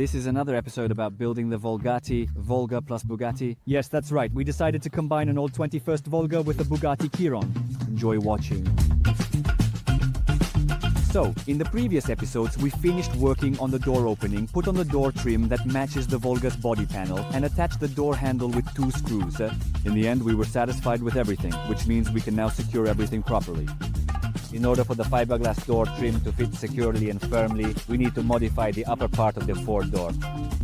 This is another episode about building the Volgatti, Volga plus Bugatti. Yes, that's right, we decided to combine an old 21st Volga with a Bugatti Chiron. Enjoy watching. So, in the previous episodes, we finished working on the door opening, put on the door trim that matches the Volga's body panel, and attached the door handle with 2 screws. In the end, we were satisfied with everything, which means we can now secure everything properly. In order for the fiberglass door trim to fit securely and firmly, we need to modify the upper part of the Ford door.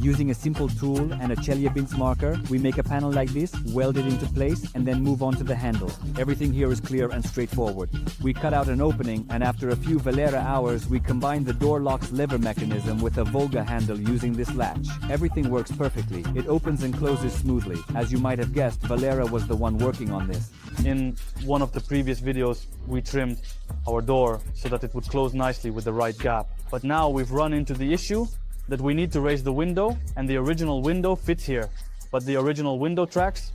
Using a simple tool and a Chelyabinsk marker, we make a panel like this, weld it into place, and then move on to the handle. Everything here is clear and straightforward. We cut out an opening, and after a few Valera hours, we combine the door lock's lever mechanism with a Volga handle using this latch. Everything works perfectly. It opens and closes smoothly. As you might have guessed, Valera was the one working on this. In one of the previous videos, we trimmed our door so that it would close nicely with the right gap. But now we've run into the issue that we need to raise the window, and the original window fits here. But the original window tracks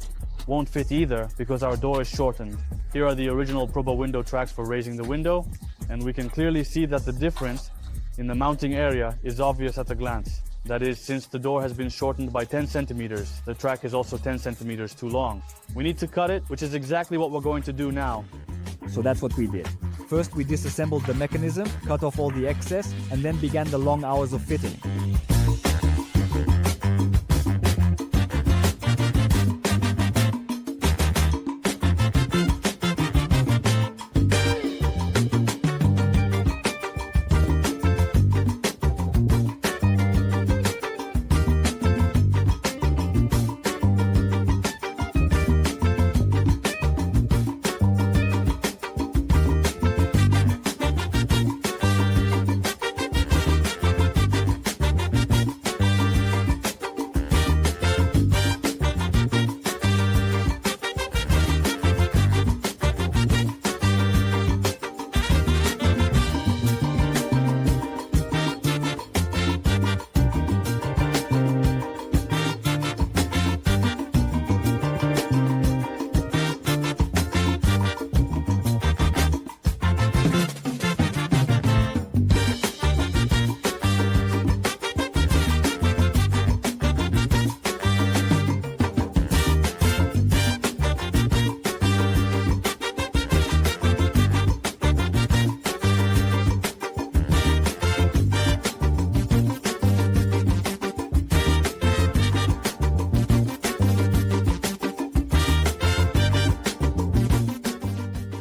won't fit either because our door is shortened. Here are the original Probo window tracks for raising the window, and we can clearly see that the difference in the mounting area is obvious at a glance. That is, since the door has been shortened by 10 centimeters, the track is also 10 centimeters too long. We need to cut it, which is exactly what we're going to do now. So that's what we did. First, we disassembled the mechanism, cut off all the excess, and then began the long hours of fitting.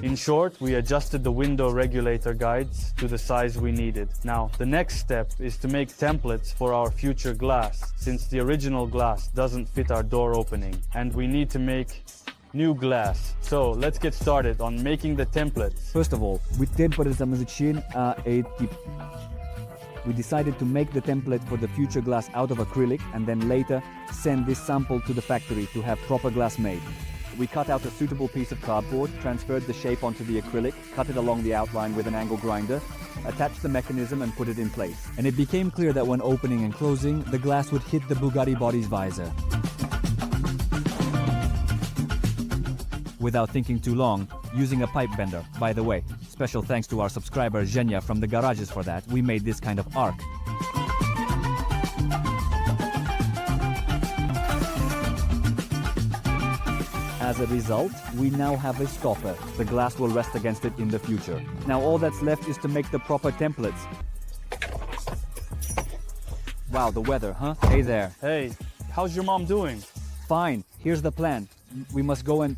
In short, we adjusted the window regulator guides to the size we needed. Now, the next step is to make templates for our future glass, since the original glass doesn't fit our door opening, and we need to make new glass. So, let's get started on making the templates. First of all, we decided to make the template for the future glass out of acrylic and then later send this sample to the factory to have proper glass made. We cut out a suitable piece of cardboard, transferred the shape onto the acrylic, cut it along the outline with an angle grinder, attached the mechanism and put it in place. And it became clear that when opening and closing, the glass would hit the Bugatti body's visor. Without thinking too long, using a pipe bender. By the way, special thanks to our subscriber Zhenya from the garages for that, we made this kind of arc. As a result, we now have a stopper. The glass will rest against it in the future. Now all that's left is to make the proper templates. Wow, the weather, huh? Hey there. Hey, how's your mom doing? Fine, here's the plan. We must go and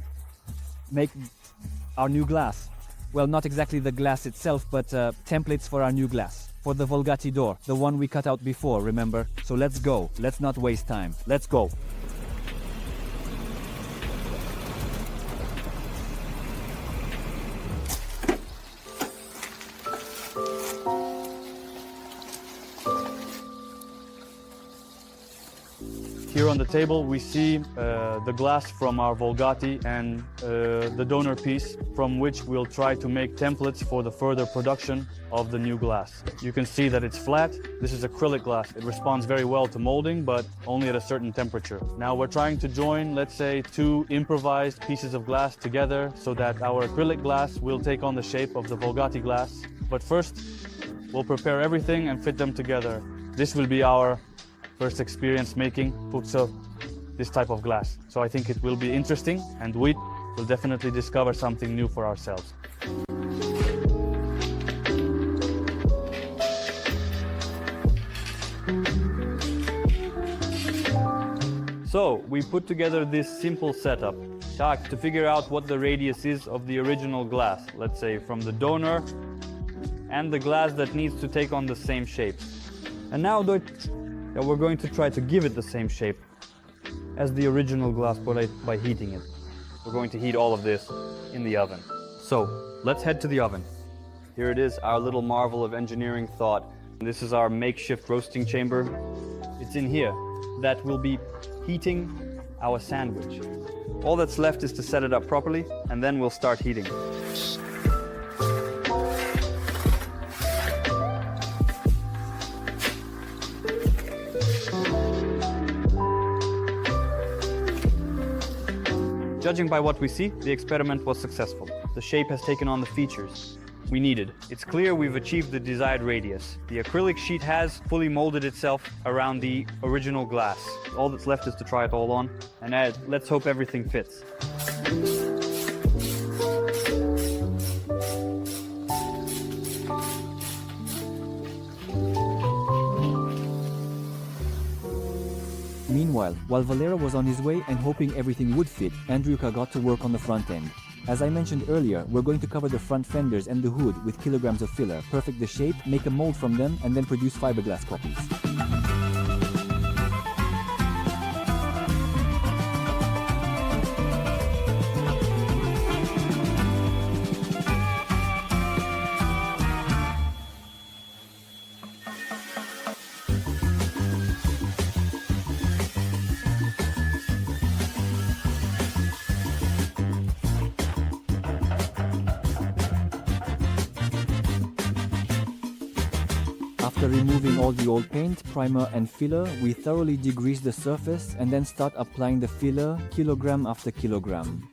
make our new glass. Well, not exactly the glass itself, but templates for our new glass. For the Volgatti door, the one we cut out before, remember? So let's go. Let's not waste time. Let's go. Here on the table we see the glass from our Volgatti and the donor piece from which we'll try to make templates for the further production of the new glass. You can see that it's flat. This is acrylic glass. It responds very well to molding, but only at a certain temperature. Now we're trying to join, let's say, 2 improvised pieces of glass together so that our acrylic glass will take on the shape of the Volgatti glass. But first, we'll prepare everything and fit them together. This will be our first experience making this type of glass. So I think it will be interesting, and we will definitely discover something new for ourselves. So we put together this simple setup to figure out what the radius is of the original glass, let's say from the donor and the glass that needs to take on the same shape. And now we're going to try to give it the same shape as the original glass by heating it. We're going to heat all of this in the oven. So let's head to the oven. Here it is, our little marvel of engineering thought. This is our makeshift roasting chamber. It's in here that will be heating our sandwich. All that's left is to set it up properly, and then we'll start heating. Judging by what we see, the experiment was successful. The shape has taken on the features we needed. It's clear we've achieved the desired radius. The acrylic sheet has fully molded itself around the original glass. All that's left is to try it all on, and let's hope everything fits. Meanwhile, while Valera was on his way and hoping everything would fit, Andriuka got to work on the front end. As I mentioned earlier, we're going to cover the front fenders and the hood with kilograms of filler, perfect the shape, make a mold from them, and then produce fiberglass copies. After removing all the old paint, primer and filler, we thoroughly degrease the surface and then start applying the filler kilogram after kilogram.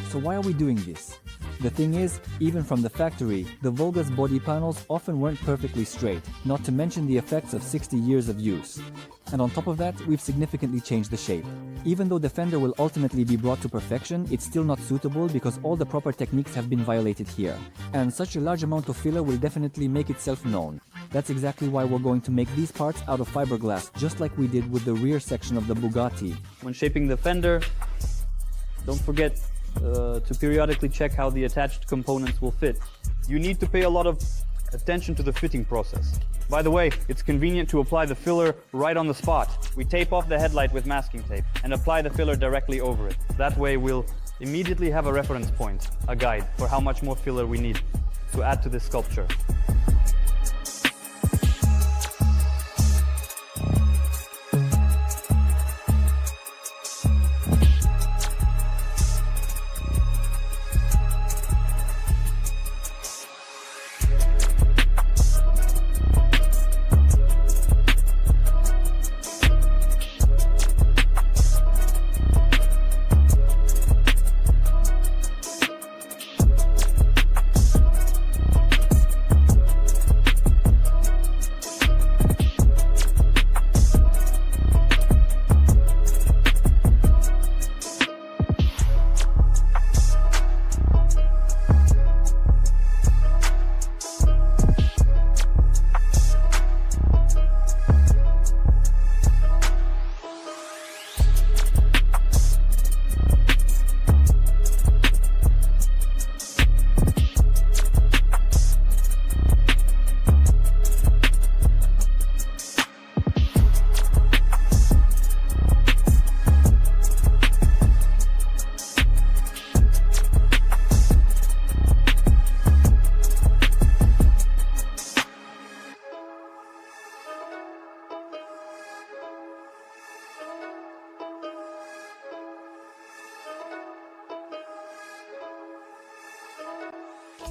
So why are we doing this? The thing is, even from the factory, the Volga's body panels often weren't perfectly straight, not to mention the effects of 60 years of use. And on top of that, we've significantly changed the shape. Even though the fender will ultimately be brought to perfection, it's still not suitable because all the proper techniques have been violated here. And such a large amount of filler will definitely make itself known. That's exactly why we're going to make these parts out of fiberglass, just like we did with the rear section of the Bugatti. When shaping the fender, don't forget to periodically check how the attached components will fit. You need to pay a lot of attention to the fitting process. By the way, it's convenient to apply the filler right on the spot. We tape off the headlight with masking tape and apply the filler directly over it. That way we'll immediately have a reference point, a guide for how much more filler we need to add to this sculpture.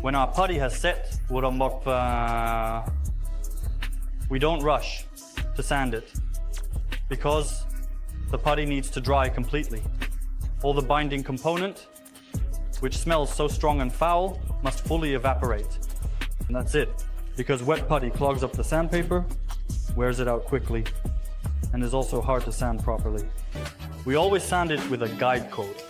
When our putty has set, we don't rush to sand it because the putty needs to dry completely. All the binding component, which smells so strong and foul, must fully evaporate. And that's it, because wet putty clogs up the sandpaper, wears it out quickly, and is also hard to sand properly. We always sand it with a guide coat.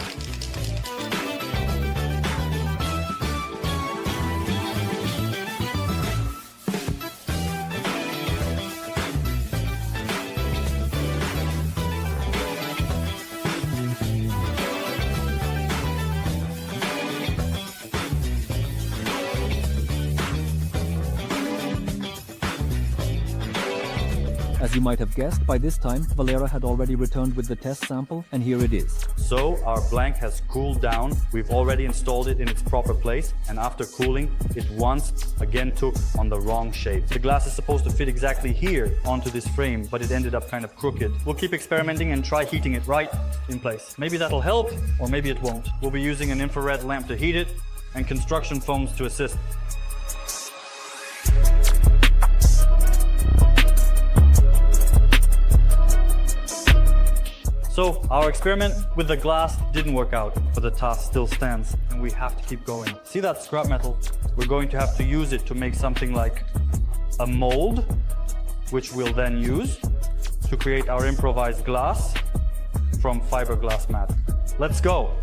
As you might have guessed, by this time, Valera had already returned with the test sample, and here it is. So our blank has cooled down. We've already installed it in its proper place, and after cooling, it once again took on the wrong shape. The glass is supposed to fit exactly here onto this frame, but it ended up kind of crooked. We'll keep experimenting and try heating it right in place. Maybe that'll help, or maybe it won't. We'll be using an infrared lamp to heat it, and construction foams to assist. So our experiment with the glass didn't work out, but the task still stands and we have to keep going. See that scrap metal? We're going to have to use it to make something like a mold, which we'll then use to create our improvised glass from fiberglass mat. Let's go.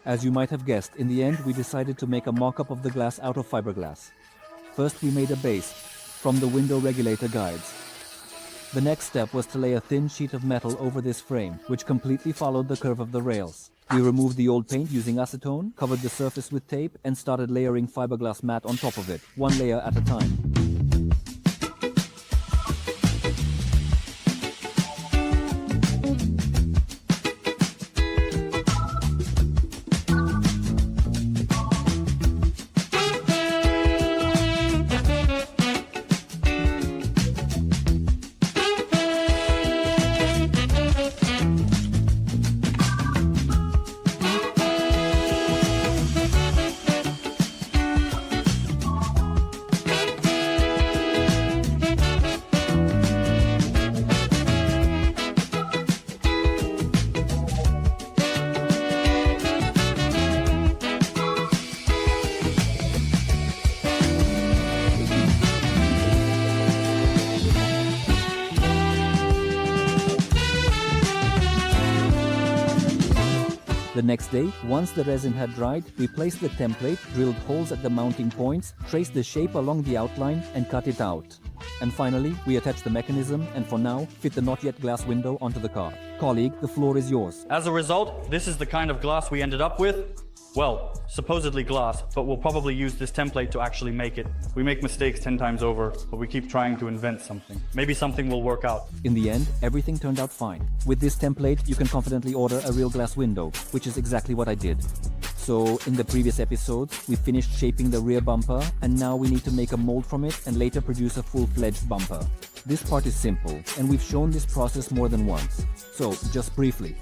As you might have guessed, in the end we decided to make a mock-up of the glass out of fiberglass. First we made a base from the window regulator guides. The next step was to lay a thin sheet of metal over this frame, which completely followed the curve of the rails. We removed the old paint using acetone, covered the surface with tape, and started layering fiberglass mat on top of it, one layer at a time. The next day, once the resin had dried, we placed the template, drilled holes at the mounting points, traced the shape along the outline, and cut it out. And finally, we attached the mechanism and for now, fit the not yet glass window onto the car. Colleague, the floor is yours. As a result, this is the kind of glass we ended up with. Well, supposedly glass, but we'll probably use this template to actually make it. We make mistakes 10 times over, but we keep trying to invent something. Maybe something will work out. In the end, everything turned out fine. With this template, you can confidently order a real glass window, which is exactly what I did. So, in the previous episodes, we finished shaping the rear bumper, and now we need to make a mold from it and later produce a full-fledged bumper. This part is simple, and we've shown this process more than once. So, just briefly.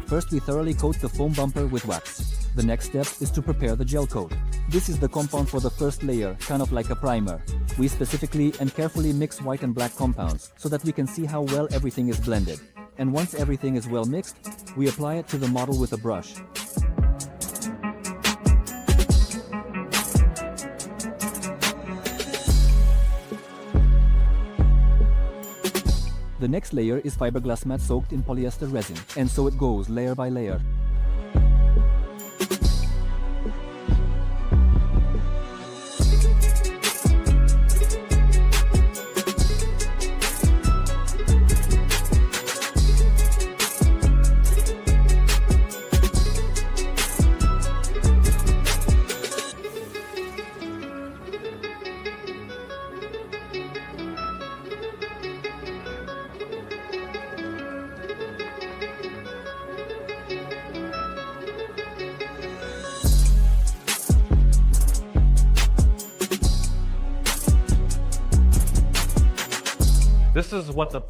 First, we thoroughly coat the foam bumper with wax. The next step is to prepare the gel coat. This is the compound for the first layer, kind of like a primer. We specifically and carefully mix white and black compounds, so that we can see how well everything is blended. And once everything is well mixed, we apply it to the model with a brush. The next layer is fiberglass mat soaked in polyester resin, and so it goes layer by layer. this is what the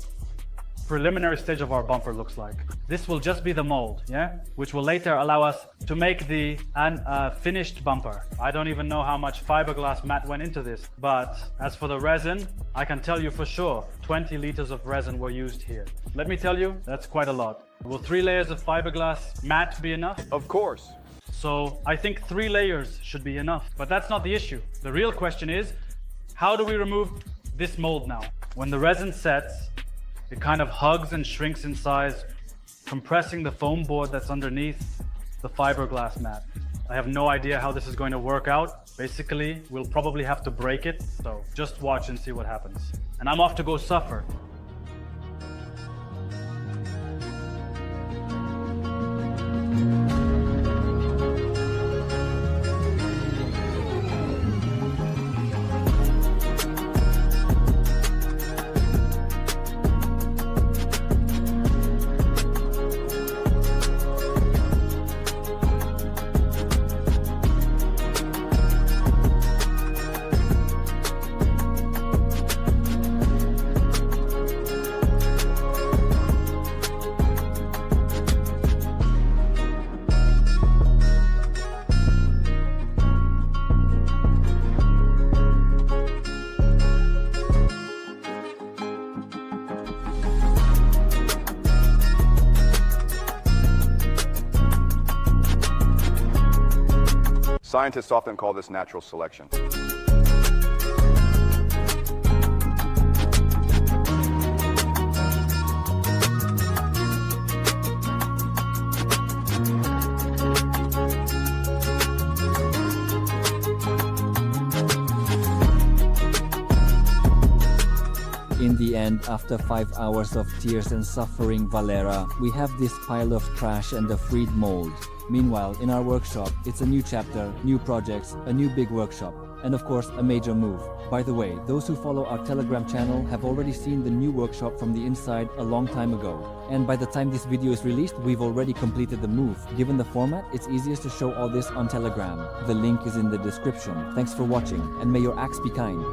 preliminary stage of our bumper looks like. This will just be the mold, yeah? Which will later allow us to make the finished bumper. I don't even know how much fiberglass mat went into this, but as for the resin, I can tell you for sure 20 liters of resin were used here. Let me tell you, that's quite a lot. Will 3 layers of fiberglass mat be enough? Of course. So I think 3 layers should be enough, but that's not the issue. The real question is, how do we remove this mold now? When the resin sets, it kind of hugs and shrinks in size, compressing the foam board that's underneath the fiberglass mat. I have no idea how this is going to work out. Basically, we'll probably have to break it, so just watch and see what happens. And I'm off to go suffer. Scientists often call this natural selection. In the end, after 5 hours of tears and suffering, Valera, we have this pile of trash and a freed mold. Meanwhile, in our workshop, it's a new chapter, new projects, a new big workshop, and of course, a major move. By the way, those who follow our Telegram channel have already seen the new workshop from the inside a long time ago. And by the time this video is released, we've already completed the move. Given the format, it's easiest to show all this on Telegram. The link is in the description. Thanks for watching, and may your acts be kind.